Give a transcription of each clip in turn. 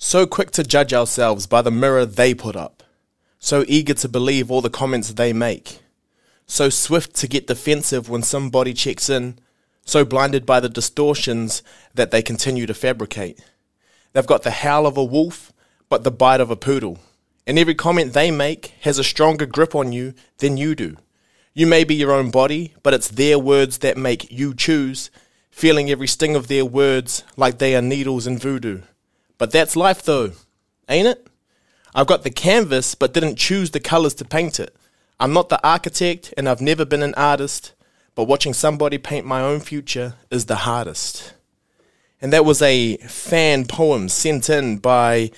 So quick to judge ourselves by the mirror they put up. So eager to believe all the comments they make. So swift to get defensive when somebody checks in. So blinded by the distortions that they continue to fabricate. They've got the howl of a wolf, but the bite of a poodle. And every comment they make has a stronger grip on you than you do. You may be your own body, but it's their words that make you choose, feeling every sting of their words like they are needles in voodoo. But that's life though, ain't it? I've got the canvas but didn't choose the colours to paint it. I'm not the architect and I've never been an artist, but watching somebody paint my own future is the hardest. And that was a fan poem sent in by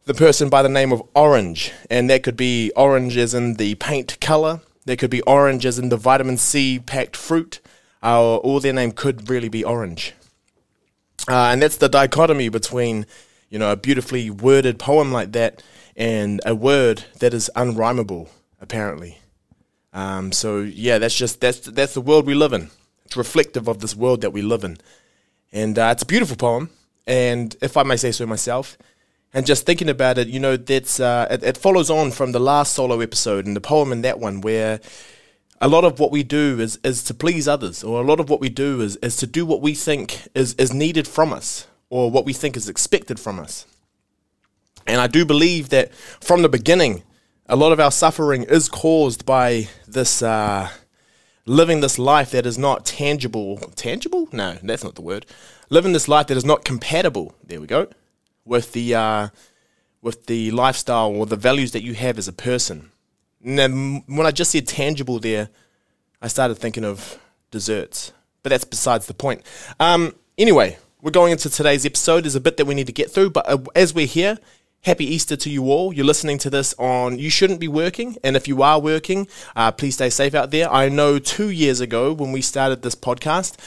the person by the name of Orange. And that could be orange as in the paint colour. There could be orange as in the vitamin C packed fruit. Or their name could really be Orange. And that's the dichotomy between, a beautifully worded poem like that and a word that is unrhymable, apparently. So yeah, that's the world we live in. It's reflective of this world that we live in. And it's a beautiful poem. And if I may say so myself, and just thinking about it, that's it follows on from the last solo episode and the poem in that one where a lot of what we do is to please others, or a lot of what we do is to do what we think is needed from us, or what we think is expected from us. And I do believe that from the beginning, a lot of our suffering is caused by this living this life that is not tangible. Tangible? No, that's not the word. Living this life that is not compatible. There we go. With the lifestyle or the values that you have as a person. Now, when I just said tangible there, I started thinking of desserts. But that's besides the point. Anyway, we're going into today's episode. There's a bit that we need to get through. But as we're here, happy Easter to you all. You're listening to this on, you shouldn't be working. And if you are working, please stay safe out there. I know 2 years ago when we started this podcast,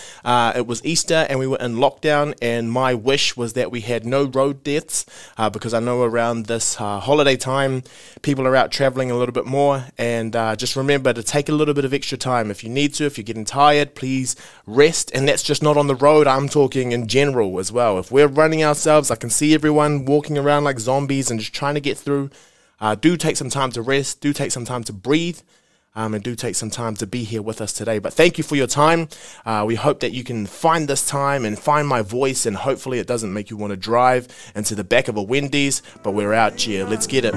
it was Easter and we were in lockdown. And my wish was that we had no road deaths because I know around this holiday time, people are out traveling a little bit more. And just remember to take a little bit of extra time. If you need to, if you're getting tired, please rest. And that's just not on the road. I'm talking in general as well. If we're running ourselves, I can see everyone walking around like zombies and just trying to get through. Do take some time to rest, do take some time to breathe, and do take some time to be here with us today. But thank you for your time. We hope that you can find this time and find my voice, and hopefully it doesn't make you want to drive into the back of a Wendy's, but we're out here. Let's get it.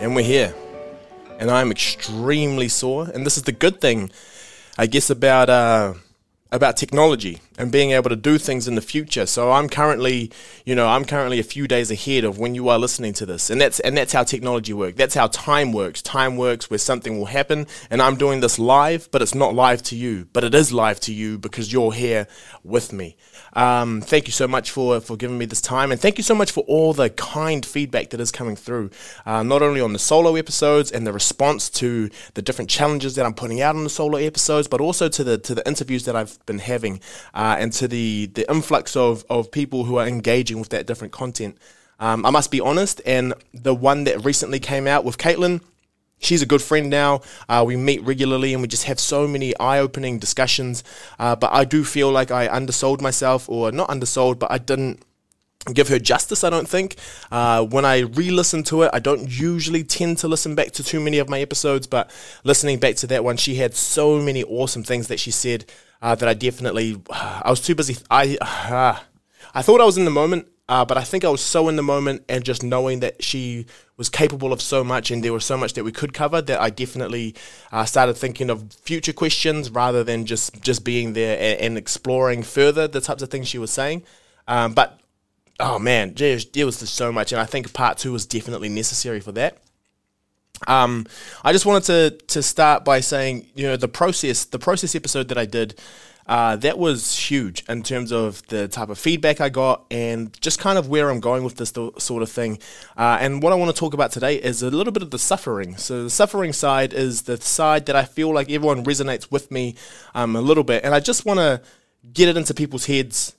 And we're here. And I'm extremely sore, and this is the good thing, I guess, about technology and being able to do things in the future. So I'm currently a few days ahead of when you are listening to this, and that's how technology works. That's how time works. Time works where something will happen, and I'm doing this live, but it's not live to you, but it is live to you because you're here with me. Thank you so much for giving me this time, and thank you so much for all the kind feedback that is coming through, not only on the solo episodes and the response to the different challenges that I'm putting out on the solo episodes, but also to the interviews that I've been having, and to the influx of people who are engaging with that different content. I must be honest, and the one that recently came out with Caitlin, she's a good friend now. We meet regularly and we just have so many eye-opening discussions. But I do feel like I undersold myself, or not undersold, but I didn't give her justice, I don't think. When I re-listen to it, I don't usually tend to listen back to too many of my episodes, but listening back to that one, she had so many awesome things that she said that I was too busy. I thought I was in the moment, but I think I was so in the moment, and just knowing that she was capable of so much and there was so much that we could cover, that I definitely started thinking of future questions rather than just being there and exploring further the types of things she was saying. But oh man, there was just so much, and I think part 2 was definitely necessary for that. I just wanted to start by saying, the process episode that I did, that was huge in terms of the type of feedback I got and just kind of where I'm going with this sort of thing. And what I want to talk about today is a little bit of the suffering. So the suffering side is the side that I feel like everyone resonates with me a little bit. And I just want to get it into people's heads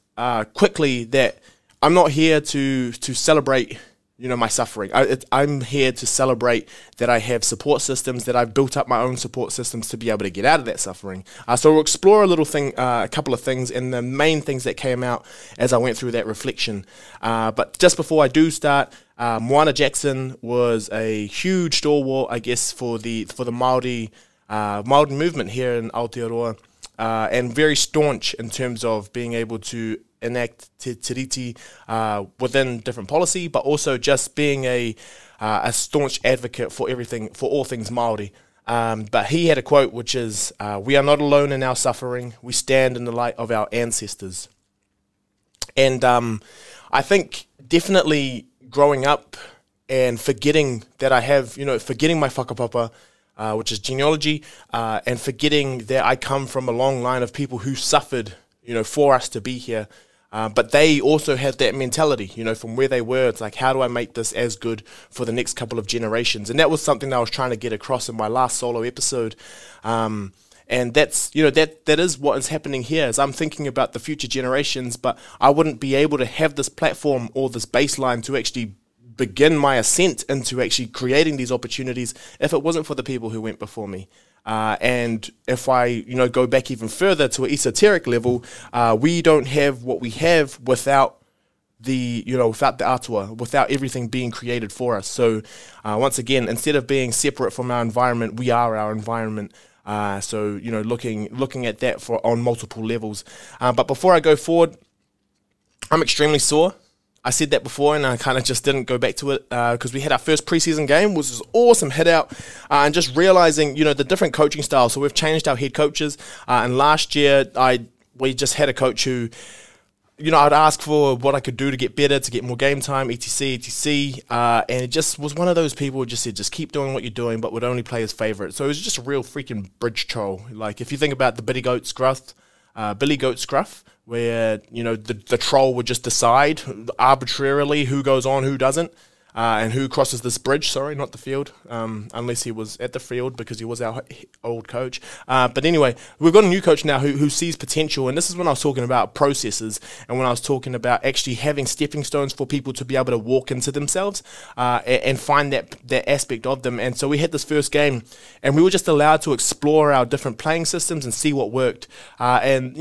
quickly that I'm not here to celebrate my suffering. I'm here to celebrate that I have support systems, that I've built up my own support systems to be able to get out of that suffering. So we'll explore a couple of things, and the main things that came out as I went through that reflection. But just before I do start, Moana Jackson was a huge stalwart, I guess, for the Māori movement here in Aotearoa, and very staunch in terms of being able to enact te tiriti within different policy, but also just being a staunch advocate for all things Māori. But he had a quote which is, "We are not alone in our suffering. We stand in the light of our ancestors." And I think definitely growing up and forgetting that I have, forgetting my whakapapa, which is genealogy, and forgetting that I come from a long line of people who suffered, for us to be here. But they also have that mentality, from where they were. It's like, how do I make this as good for the next couple of generations? And that was something that I was trying to get across in my last solo episode. And that's, that is what is happening here, is I'm thinking about the future generations, but I wouldn't be able to have this platform or this baseline to actually begin my ascent into actually creating these opportunities if it wasn't for the people who went before me. And if I, go back even further to an esoteric level, we don't have what we have without without the atua, without everything being created for us. So once again, instead of being separate from our environment, we are our environment. So looking at that on multiple levels. But before I go forward, I'm extremely sore. I said that before, and I kind of just didn't go back to it because we had our first preseason game, which was awesome hit out, and just realizing, the different coaching styles. So we've changed our head coaches, and last year we just had a coach who, I'd ask for what I could do to get better, to get more game time, etc., and it just was one of those people who just said, just keep doing what you're doing, but would only play his favourite. So it was just a real freaking bridge troll. Like, if you think about the Billy Goat Scruff, where, the troll would just decide arbitrarily who goes on, who doesn't, and who crosses this bridge, not the field, unless he was at the field because he was our old coach. But anyway, we've got a new coach now who sees potential, and this is when I was talking about processes, and when I was talking about actually having stepping stones for people to be able to walk into themselves and find that aspect of them. And so we had this first game, and we were just allowed to explore our different playing systems and see what worked. And,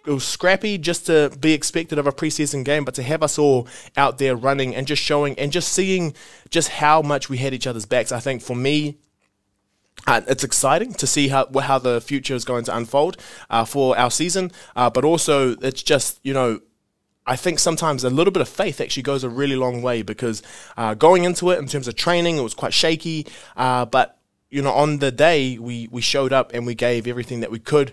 it was scrappy just to be expected of a preseason game, but to have us all out there running and just showing and just seeing just how much we had each other's backs, I think for me, it's exciting to see how the future is going to unfold for our season, but also it's just, I think sometimes a little bit of faith actually goes a really long way, because going into it in terms of training, it was quite shaky, but on the day we showed up and we gave everything that we could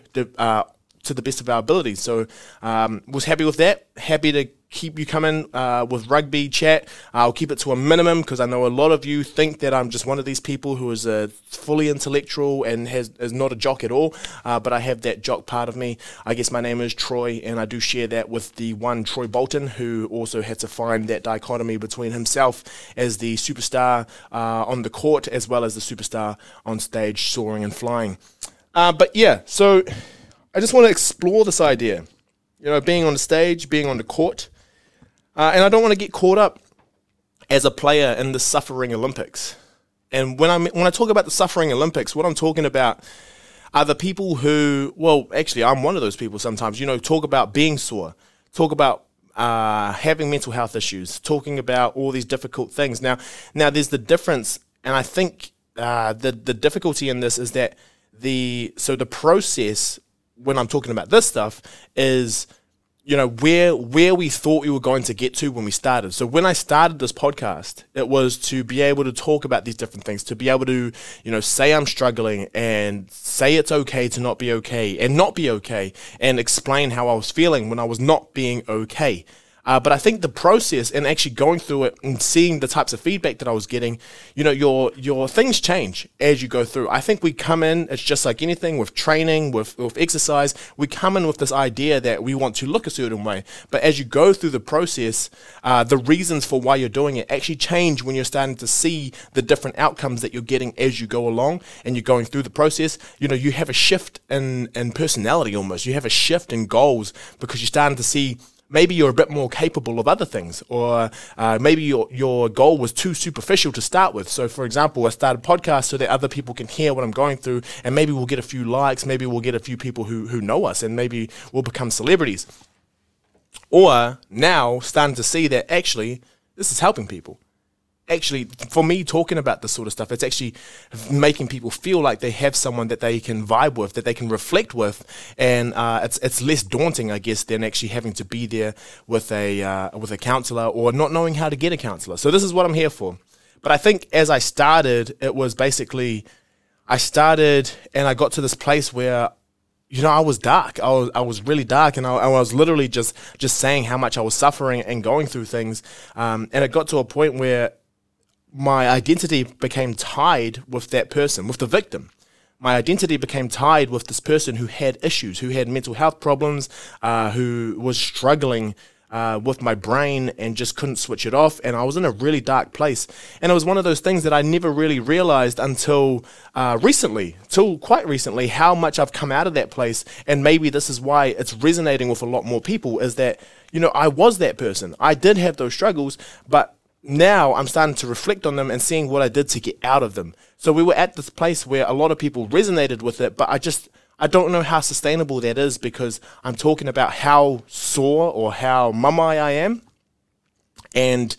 to the best of our abilities. So was happy with that. Happy to keep you coming with rugby chat. I'll keep it to a minimum because I know a lot of you think that I'm just one of these people who is fully intellectual and is not a jock at all, but I have that jock part of me. I guess my name is Troy, and I do share that with the one Troy Bolton, who also had to find that dichotomy between himself as the superstar on the court as well as the superstar on stage, soaring and flying. But yeah, so I just want to explore this idea, being on the stage, being on the court, and I don't want to get caught up as a player in the suffering Olympics. And when I talk about the suffering Olympics, what I'm talking about are the people who, well, actually, I'm one of those people sometimes, talk about being sore, talk about having mental health issues, talking about all these difficult things. Now there's the difference, and I think the difficulty in this is that the process, when I'm talking about this stuff, is, where we thought we were going to get to when we started. So when I started this podcast, it was to be able to talk about these different things, to be able to, say I'm struggling and say it's okay to not be okay and not be okay, and explain how I was feeling when I was not being okay. But I think the process and actually going through it and seeing the types of feedback that I was getting, your things change as you go through. I think we come in, it's just like anything with training, with exercise, we come in with this idea that we want to look a certain way. But as you go through the process, the reasons for why you're doing it actually change when you're starting to see the different outcomes that you're getting as you go along and you're going through the process. You have a shift in personality almost. You have a shift in goals because you're starting to see maybe you're a bit more capable of other things, or maybe your goal was too superficial to start with. So, for example, I started a podcast so that other people can hear what I'm going through, and maybe we'll get a few likes, maybe we'll get a few people who know us, and maybe we'll become celebrities. Or now starting to see that actually this is helping people. Actually, for me, talking about this sort of stuff, it's actually making people feel like they have someone that they can vibe with, that they can reflect with, and it's less daunting, I guess, than actually having to be there with a counselor or not knowing how to get a counselor. So this is what I'm here for. But I think as I started, it was basically I started and I got to this place where, you know, I was dark. I was really dark, and I was literally just saying how much I was suffering and going through things, and it got to a point where my identity became tied with that person, with the victim. My identity became tied with this person who had issues, who had mental health problems, who was struggling with my brain and just couldn't switch it off. And I was in a really dark place. And it was one of those things that I never really realized until quite recently, how much I've come out of that place. And maybe this is why it's resonating with a lot more people, is that, you know, I was that person. I did have those struggles, but now I'm starting to reflect on them and seeing what I did to get out of them. So we were at this place where a lot of people resonated with it, but I don't know how sustainable that is, because I'm talking about how sore or how mummy I am, and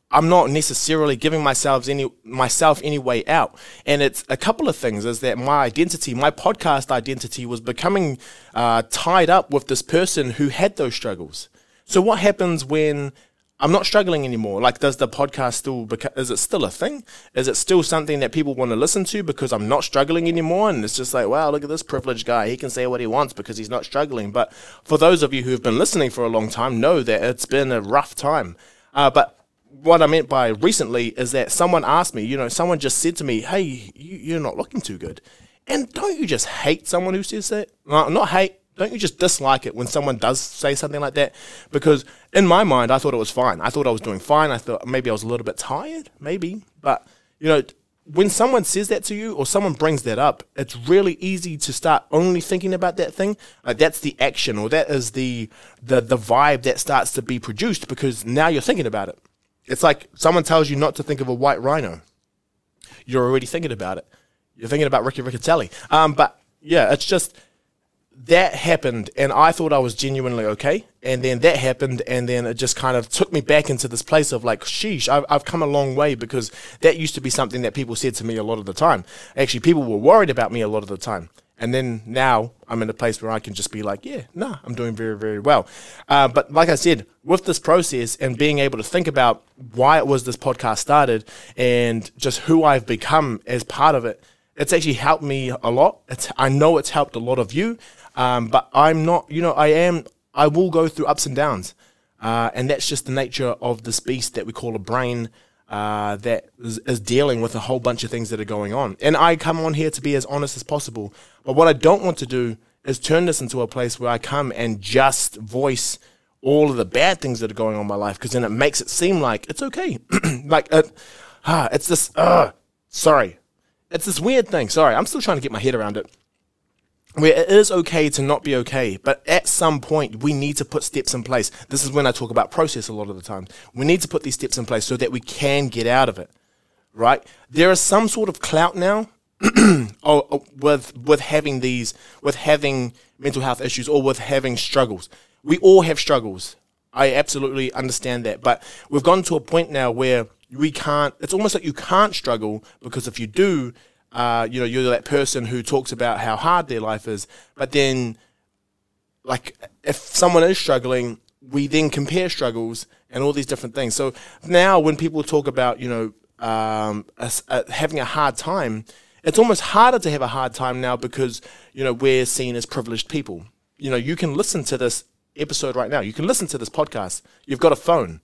I'm not necessarily giving myself any way out. And it's a couple of things, is that my identity, my podcast identity, was becoming tied up with this person who had those struggles. So what happens when I'm not struggling anymore? Like, does the podcast is it still a thing? Is it still something that people want to listen to because I'm not struggling anymore? And it's just like, wow, look at this privileged guy. He can say what he wants because he's not struggling. But for those of you who have been listening for a long time, know that it's been a rough time. But what I meant by recently is that someone asked me, you know, someone just said to me, hey, you're not looking too good. And don't you just hate someone who says that? Not hate. Don't you just dislike it when someone does say something like that? Because in my mind, I thought it was fine. I thought I was doing fine. I thought maybe I was a little bit tired, maybe. But, you know, when someone says that to you or someone brings that up, it's really easy to start only thinking about that thing. Like, that's the action, or that is the vibe that starts to be produced, because now you're thinking about it. It's like someone tells you not to think of a white rhino. You're already thinking about it. You're thinking about Ricky Riccatelli. But, yeah, it's just that happened, and I thought I was genuinely okay, and then that happened, and then it just kind of took me back into this place of like, sheesh, I've come a long way, because that used to be something that people said to me a lot of the time. Actually, people were worried about me a lot of the time, and then now I'm in a place where I can just be like, yeah, nah, I'm doing very, very well. But like I said, with this process and being able to think about why it was this podcast started and just who I've become as part of it, it's actually helped me a lot. I know it's helped a lot of you. But I'm not, you know, I will go through ups and downs. And that's just the nature of this beast that we call a brain, that is dealing with a whole bunch of things that are going on. And I come on here to be as honest as possible. But what I don't want to do is turn this into a place where I come and just voice all of the bad things that are going on in my life, because then it makes it seem like it's okay. Like, it's this, sorry. It's this weird thing. Sorry, I'm still trying to get my head around it. Where it is okay to not be okay, but at some point we need to put steps in place. This is when I talk about process a lot of the time. We need to put these steps in place so that we can get out of it, right? There is some sort of clout now with having mental health issues, or with having struggles. We all have struggles. I absolutely understand that, but we've gotten to a point now where we can't. It's almost like you can't struggle, because if you do, you know, you're that person who talks about how hard their life is, but then, like, if someone is struggling, we then compare struggles and all these different things. So now when people talk about, you know, having a hard time, it's almost harder to have a hard time now, because, you know, we're seen as privileged people. You know, you can listen to this episode right now. You can listen to this podcast. You've got a phone.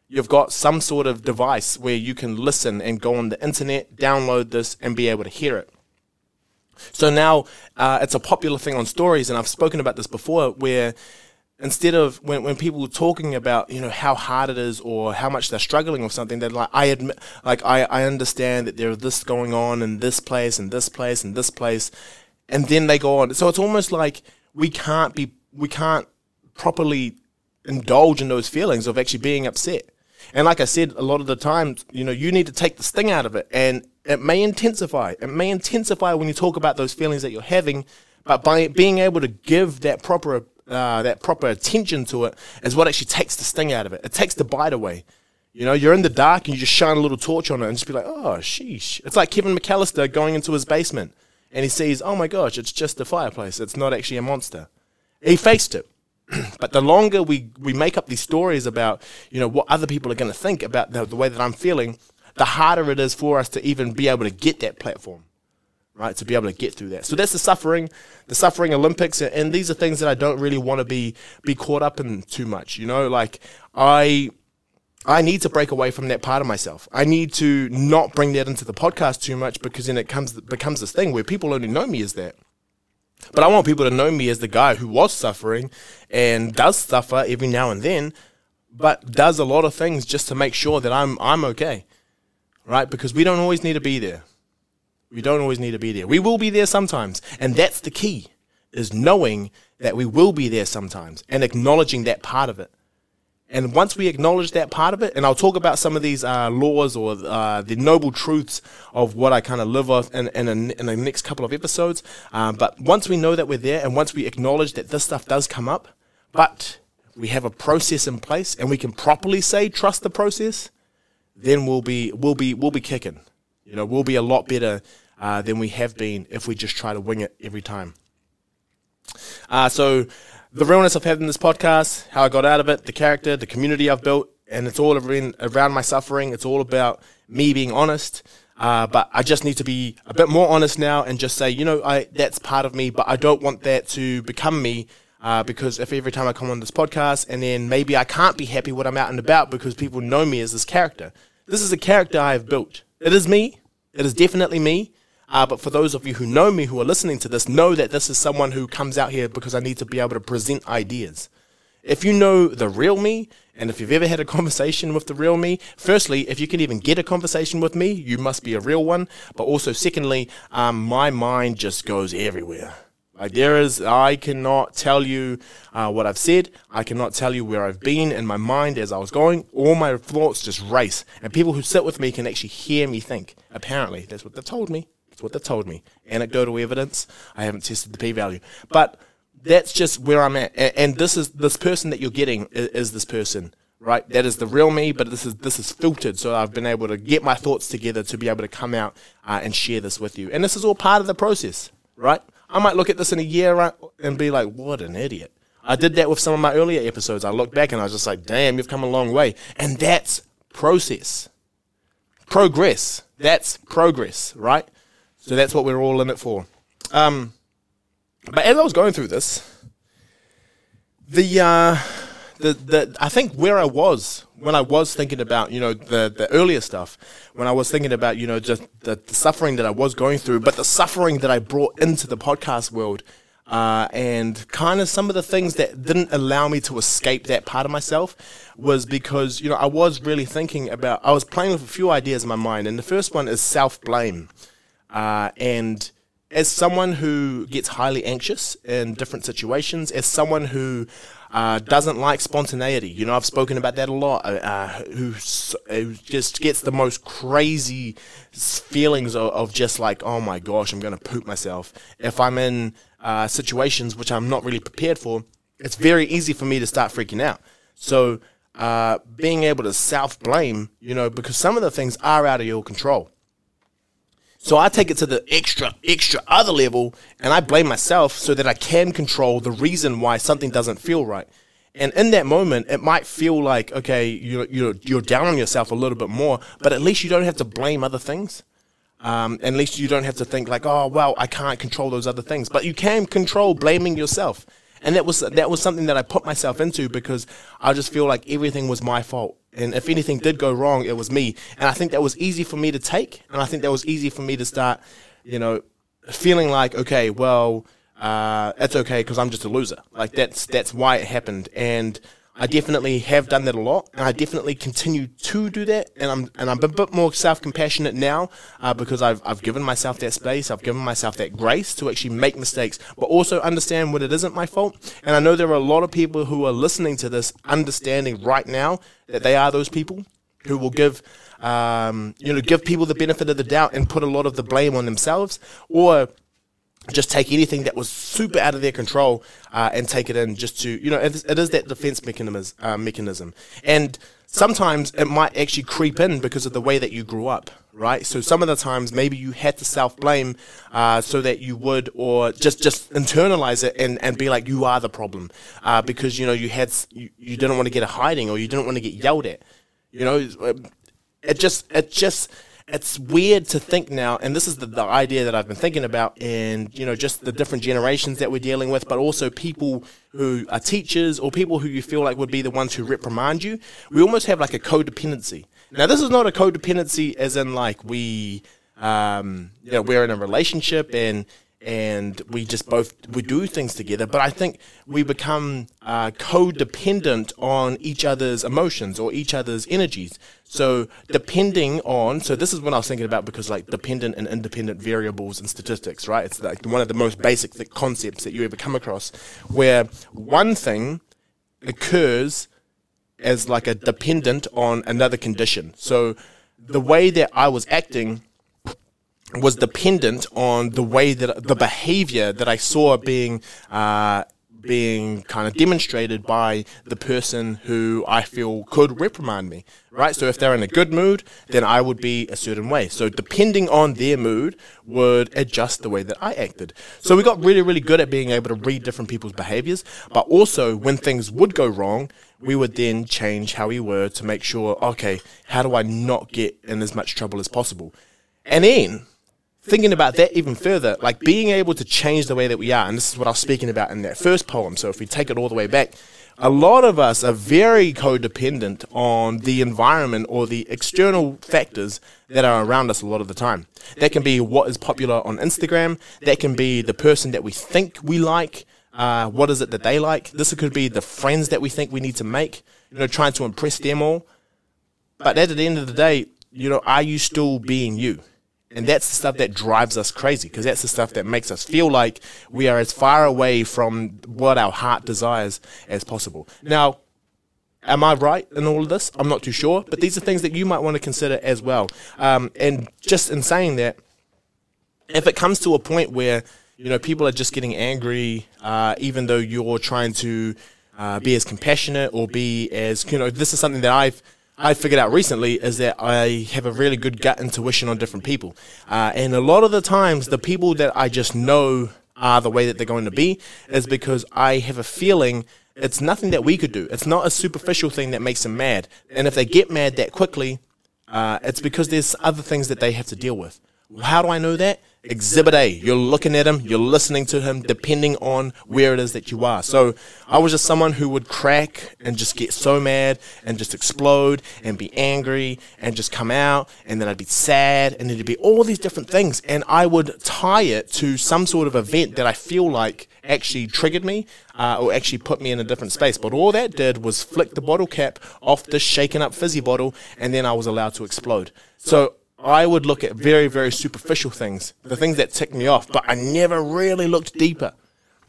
You've got some sort of device where you can listen and go on the internet, download this, and be able to hear it. So now it's a popular thing on stories, and I've spoken about this before, where instead of when people are talking about, you know, how hard it is or how much they're struggling with something, they're like, I understand that there's this going on in this place and this place and this place, and then they go on. So it's almost like we can't properly indulge in those feelings of actually being upset. And like I said, a lot of the time, you need to take the sting out of it, and it may intensify. It may intensify when you talk about those feelings that you're having, but by being able to give that proper attention to it is what actually takes the sting out of it. It takes the bite away. You're in the dark and you just shine a little torch on it and just be like, oh, sheesh. It's like Kevin McAllister going into his basement and he sees, oh my gosh, it's just a fireplace. It's not actually a monster. He faced it. But the longer we make up these stories about, what other people are going to think about the way that I'm feeling, the harder it is for us to even be able to get that platform, right? To be able to get through that. So that's the suffering Olympics. And these are things that I don't really want to be caught up in too much. Like I need to break away from that part of myself. I need to not bring that into the podcast too much, because then it becomes this thing where people only know me as that. But I want people to know me as the guy who was suffering and does suffer every now and then, but does a lot of things just to make sure that I'm okay, right? Because we don't always need to be there. We don't always need to be there. We will be there sometimes, and that's the key, is knowing that we will be there sometimes and acknowledging that part of it. And once we acknowledge that part of it, and I'll talk about some of these laws or the noble truths of what I kind of live off in the next couple of episodes. But once we know that we're there, and once we acknowledge that this stuff does come up, but we have a process in place, and we can properly say trust the process, then we'll be kicking. We'll be a lot better than we have been if we just try to wing it every time. So the realness I've had in this podcast, how I got out of it, the character, the community I've built, and it's all around my suffering. It's all about me being honest. But I just need to be a bit more honest now and just say, that's part of me, but I don't want that to become me. Because if every time I come on this podcast and then maybe I can't be happy when I'm out and about because people know me as this character. This is a character I have built. It is me. It is definitely me. But for those of you who know me, who are listening to this, know that this is someone who comes out here because I need to be able to present ideas. If you know the real me, and if you've ever had a conversation with the real me, firstly, if you can even get a conversation with me, you must be a real one. But also, secondly, my mind just goes everywhere. I cannot tell you what I've said. I cannot tell you where I've been in my mind as I was going. All my thoughts just race. And people who sit with me can actually hear me think. Apparently, that's what they've told me. That's what they've told me. Anecdotal evidence. I haven't tested the p-value. But that's just where I'm at. And this person that you're getting is this person, right? That is the real me, but this is filtered. So I've been able to get my thoughts together to be able to come out and share this with you. And this is all part of the process, right? I might look at this in a year and be like, what an idiot. I did that with some of my earlier episodes. I looked back and I was just like, damn, you've come a long way. And that's process. Progress. That's progress, right? So that's what we're all in it for. But as I was going through this, I think where I was when I was thinking about, the earlier stuff, when I was thinking about, just the suffering that I was going through, but the suffering that I brought into the podcast world, and kind of some of the things that didn't allow me to escape that part of myself was because, I was really thinking about, I was playing with a few ideas in my mind, and the first one is self-blame. And as someone who gets highly anxious in different situations, as someone who doesn't like spontaneity, I've spoken about that a lot, who just gets the most crazy feelings of just like, oh my gosh, I'm going to poop myself. If I'm in situations which I'm not really prepared for, it's very easy for me to start freaking out. So being able to self-blame, because some of the things are out of your control. So I take it to the extra other level, and I blame myself so that I can control the reason why something doesn't feel right. And in that moment, it might feel like, okay, you're down on yourself a little bit more, but at least you don't have to blame other things. At least you don't have to think like, oh, well, I can't control those other things. But you can control blaming yourself. And that was something that I put myself into because I just feel like everything was my fault. And if anything did go wrong, it was me. And I think that was easy for me to take. And I think that was easy for me to start, feeling like, okay, well, it's okay because I'm just a loser. Like that's why it happened. And I definitely have done that a lot, and I definitely continue to do that. And I'm a bit more self-compassionate now because I've given myself that space, I've given myself that grace to actually make mistakes, but also understand when it isn't my fault. And I know there are a lot of people who are listening to this, understanding right now that they are those people who will give people the benefit of the doubt and put a lot of the blame on themselves, or just take anything that was super out of their control and take it in just to, it is that defense mechanism. And sometimes it might actually creep in because of the way that you grew up, right? So some of the times maybe you had to self-blame so that you would, or just internalize it and be like, you are the problem because, you didn't want to get a hiding, or you didn't want to get yelled at. It's weird to think now, and this is the idea that I've been thinking about, and just the different generations that we're dealing with, but also people who are teachers or people who you feel like would be the ones who reprimand you. We almost have like a codependency. Now, this is not a codependency as in like we're in a relationship and we do things together, but I think we become codependent on each other's emotions or each other's energies. So this is what I was thinking about, because like dependent and independent variables in statistics, right? It's like one of the most basic concepts that you ever come across, where one thing occurs as like a dependent on another condition. So the way that I was acting was dependent on the behavior that I saw being kind of demonstrated by the person who I feel could reprimand me, right? So if they're in a good mood, then I would be a certain way. So depending on their mood would adjust the way that I acted. So we got really, really good at being able to read different people's behaviors, but also when things would go wrong, we would then change how we were to make sure, okay, how do I not get in as much trouble as possible? And then thinking about that even further, like being able to change the way that we are, and this is what I was speaking about in that first poem. So if we take it all the way back, a lot of us are very codependent on the environment or the external factors that are around us a lot of the time. That can be what is popular on Instagram. That can be the person that we think we like. What is it that they like? This could be the friends that we think we need to make, trying to impress them all. But at the end of the day, are you still being you? And that's the stuff that drives us crazy, because that's the stuff that makes us feel like we are as far away from what our heart desires as possible. Now, am I right in all of this? I'm not too sure, but these are things that you might want to consider as well. And just in saying that, if it comes to a point where, people are just getting angry, even though you're trying to be as compassionate or be as, this is something that I figured out recently, is that I have a really good gut intuition on different people. And a lot of the times, the people that I just know are the way that they're going to be is because I have a feeling it's nothing that we could do. It's not a superficial thing that makes them mad. And if they get mad that quickly, it's because there's other things that they have to deal with. How do I know that? Exhibit A. You're looking at him, you're listening to him, depending on where it is that you are. So I was just someone who would crack and just get so mad and just explode and be angry and just come out, and then I'd be sad, and there'd be all these different things, and I would tie it to some sort of event that I feel like actually triggered me or actually put me in a different space. But all that did was flick the bottle cap off this shaken up fizzy bottle, and then I was allowed to explode. So I would look at very, very superficial things, the things that tick me off, but I never really looked deeper.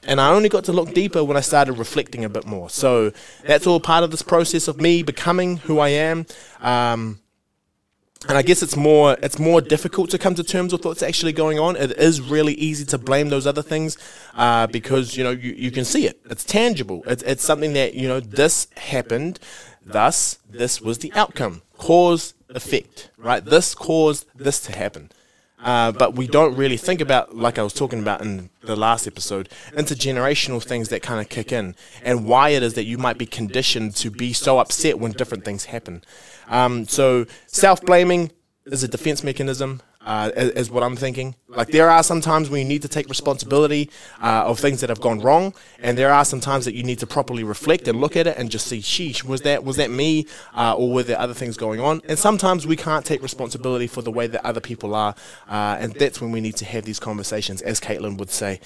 And I only got to look deeper when I started reflecting a bit more. So that's all part of this process of me becoming who I am. And I guess it's more difficult to come to terms with what's actually going on. It is really easy to blame those other things because, you can see it. It's tangible. It's something that, this happened, thus this was the outcome. Cause, effect, right? This caused this to happen. But we don't really think about, like I was talking about in the last episode, intergenerational things that kind of kick in, and why it is that you might be conditioned to be so upset when different things happen. So self-blaming is a defense mechanism, is what I'm thinking. Like, there are some times when you need to take responsibility of things that have gone wrong, and there are some times that you need to properly reflect and look at it and just see, sheesh, was that me, or were there other things going on? And sometimes we can't take responsibility for the way that other people are, and that's when we need to have these conversations, as Caitlin would say.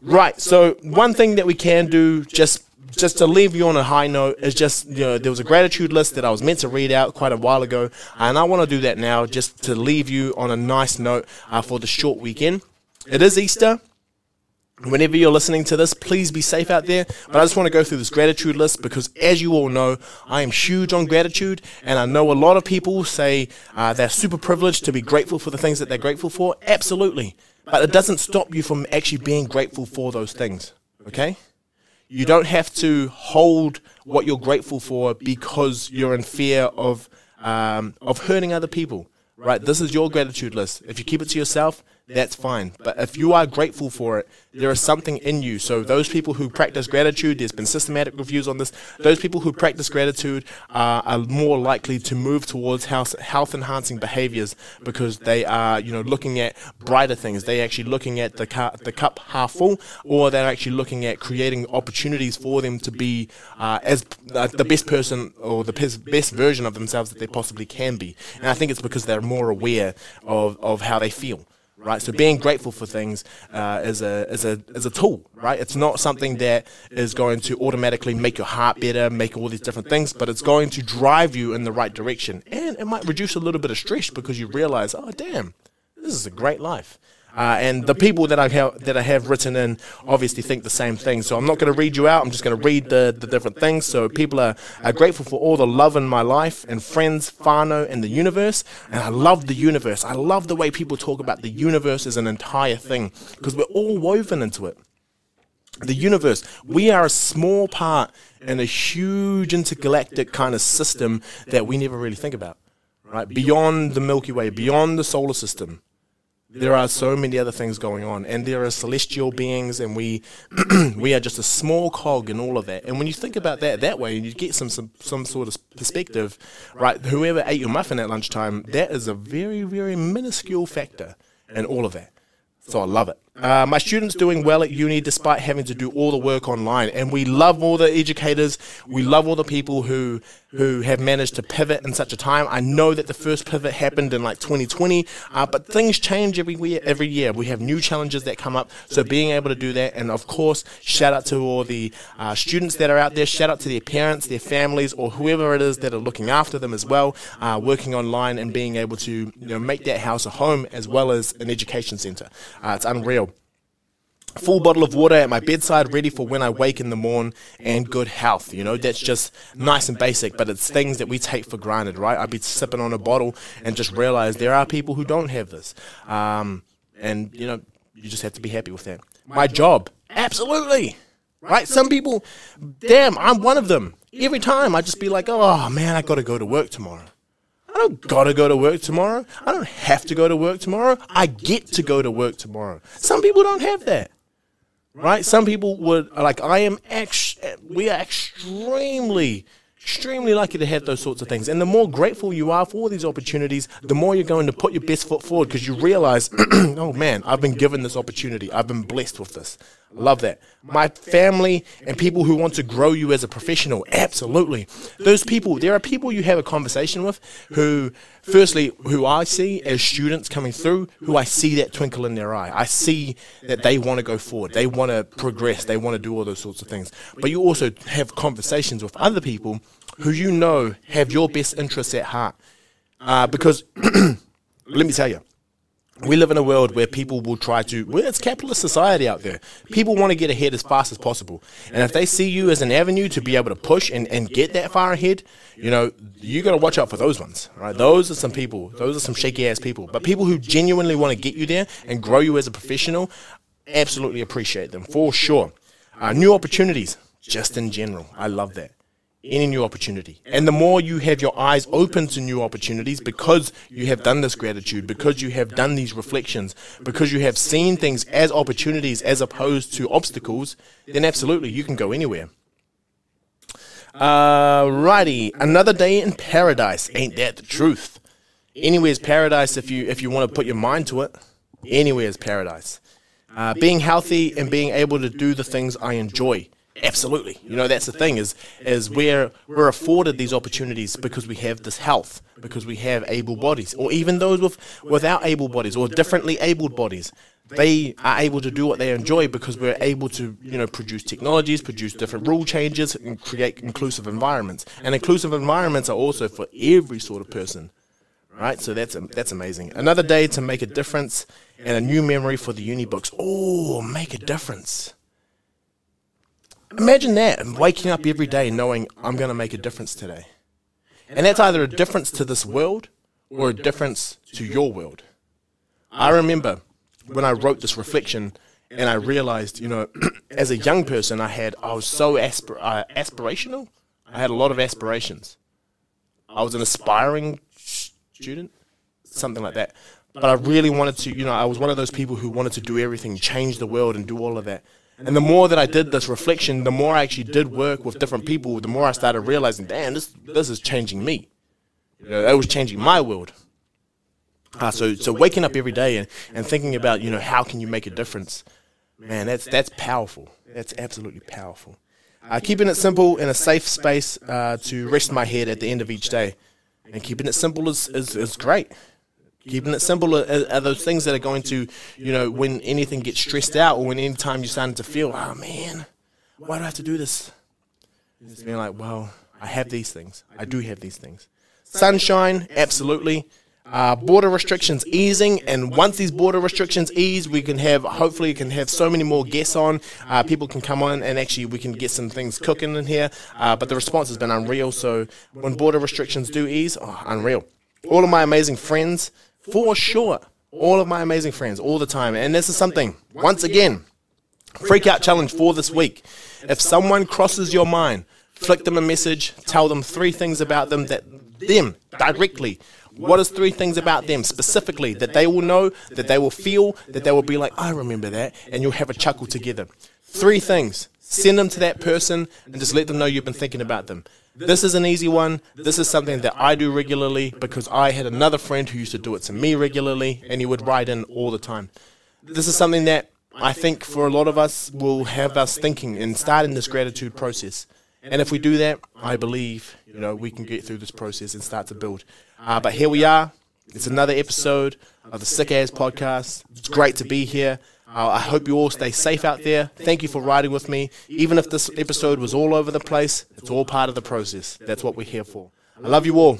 Right, so one thing that we can do, just just to leave you on a high note, is just, there was a gratitude list that I was meant to read out quite a while ago, and I want to do that now just to leave you on a nice note for the short weekend. It is Easter. Whenever you're listening to this, please be safe out there. But I just want to go through this gratitude list because, as you all know, I am huge on gratitude. And I know a lot of people say they're super privileged to be grateful for the things that they're grateful for. Absolutely. But it doesn't stop you from actually being grateful for those things. Okay? You don't have to hold what you're grateful for because you're in fear of hurting other people. Right? This is your gratitude list. If you keep it to yourself, that's fine. But if you are grateful for it, there is something in you. So those people who practice gratitude, there's been systematic reviews on this, those people who practice gratitude are more likely to move towards health-enhancing behaviors because they are, looking at brighter things. They're actually looking at the cup half full, or they're actually looking at creating opportunities for them to be as the best person or the best version of themselves that they possibly can be. And I think it's because they're more aware of how they feel. Right, so being grateful for things is a tool, right? It's not something that is going to automatically make your heart better, make all these different things, but it's going to drive you in the right direction, and it might reduce a little bit of stress because you realize, oh damn, this is a great life. And the people that I have written in obviously think the same thing. So I'm not going to read you out. I'm just going to read the different things. So people are grateful for all the love in my life and friends, whānau, and the universe. And I love the universe. I love the way people talk about the universe as an entire thing because we're all woven into it. The universe, we are a small part in a huge intergalactic kind of system that we never really think about. Right? Beyond the Milky Way, beyond the solar system. There are so many other things going on, and there are celestial beings, and we we are just a small cog in all of that. And when you think about that way, you get some sort of perspective, right? Whoever ate your muffin at lunchtime, that is a very, very minuscule factor in all of that. So I love it. My students doing well at uni despite having to do all the work online, and we love all the educators. We love all the people who have managed to pivot in such a time. I know that the first pivot happened in like 2020, but things change every year. We have new challenges that come up, so being able to do that, and of course, shout out to all the students that are out there. Shout out to their parents, their families, or whoever it is that are looking after them as well, working online and being able to make that house a home as well as an education center. It's unreal. Full bottle of water at my bedside, ready for when I wake in the morn, and good health. That's just nice and basic, but it's things that we take for granted, right? I'd be sipping on a bottle and just realize there are people who don't have this. And, you just have to be happy with that. My job, absolutely, right? Some people, damn, I'm one of them. Every time I just be like, oh man, I got to go to work tomorrow. I don't gotta go to work tomorrow. I don't have to go to work tomorrow. I get to go to work tomorrow. Some people don't have that. Right? Some people would, like we are extremely lucky to have those sorts of things. And the more grateful you are for all these opportunities, the more you're going to put your best foot forward because you realize, oh man, I've been given this opportunity. I've been blessed with this. Love that. My family and people who want to grow you as a professional, absolutely. Those people, there are people you have a conversation with who, firstly, who I see as students coming through, who I see that twinkle in their eye. I see that they want to go forward. They want to progress. They want to do all those sorts of things. But you also have conversations with other people who have your best interests at heart. Because, let me tell you, we live in a world where people will it's capitalist society out there. People want to get ahead as fast as possible. And if they see you as an avenue to be able to push and get that far ahead, you got to watch out for those ones, right? Those are some shaky ass people. But people who genuinely want to get you there and grow you as a professional, absolutely appreciate them, for sure. New opportunities, just in general. I love that. Any new opportunity. And the more you have your eyes open to new opportunities because you have done this gratitude, because you have done these reflections, because you have seen things as opportunities as opposed to obstacles, then absolutely you can go anywhere. Righty, another day in paradise. Ain't that the truth? Anywhere's paradise if you want to put your mind to it. Anywhere's paradise. Being healthy and being able to do the things I enjoy. Absolutely. That's the thing is we're afforded these opportunities because we have this health, because we have able bodies, or even those without able bodies or differently abled bodies. they are able to do what they enjoy because we're able to, produce technologies, produce different rule changes, and create inclusive environments. And inclusive environments are also for every sort of person, right? So that's amazing. Another day to make a difference and a new memory for the uni books. Oh, make a difference. Imagine that, waking up every day knowing I'm going to make a difference today. And that's either a difference to this world or a difference to your world. I remember when I wrote this reflection and I realized, as a young person, I was so aspirational. I had a lot of aspirations. I was an aspiring student, something like that. But I really wanted to, I was one of those people who wanted to do everything, change the world and do all of that. And the more that I did this reflection, the more I actually did work with different people, the more I started realizing, damn, this is changing me. It was changing my world. So waking up every day and thinking about, how can you make a difference? Man, that's powerful. That's absolutely powerful. Keeping it simple in a safe space to rest my head at the end of each day. And keeping it simple is great. Keeping it simple are those things that are going to, when anything gets stressed out or when any time you're starting to feel, oh man, why do I have to do this? It's being like, well, I have these things. I do have these things. Sunshine, absolutely. Border restrictions easing, and once these border restrictions ease, hopefully we can have so many more guests on. People can come on and actually we can get some things cooking in here. But the response has been unreal. So when border restrictions do ease, unreal. All of my amazing friends, for sure. All of my amazing friends, all the time. And this is something, once again, freak out challenge for this week. If someone crosses your mind, flick them a message, tell them 3 things about them directly. What is 3 things about them specifically that they will know, that they will feel, that they will be like, I remember that, and you'll have a chuckle together. 3 things. Send them to that person and just let them know you've been thinking about them. This is an easy one. This is something that I do regularly because I had another friend who used to do it to me regularly, and he would write in all the time. This is something that I think for a lot of us will have us thinking and starting this gratitude process. And if we do that, I believe, we can get through this process and start to build. But here we are. It's another episode of the Sick As Podcast. It's great to be here. I hope you all stay safe out there. Thank you for riding with me. Even if this episode was all over the place, it's all part of the process. That's what we're here for. I love you all.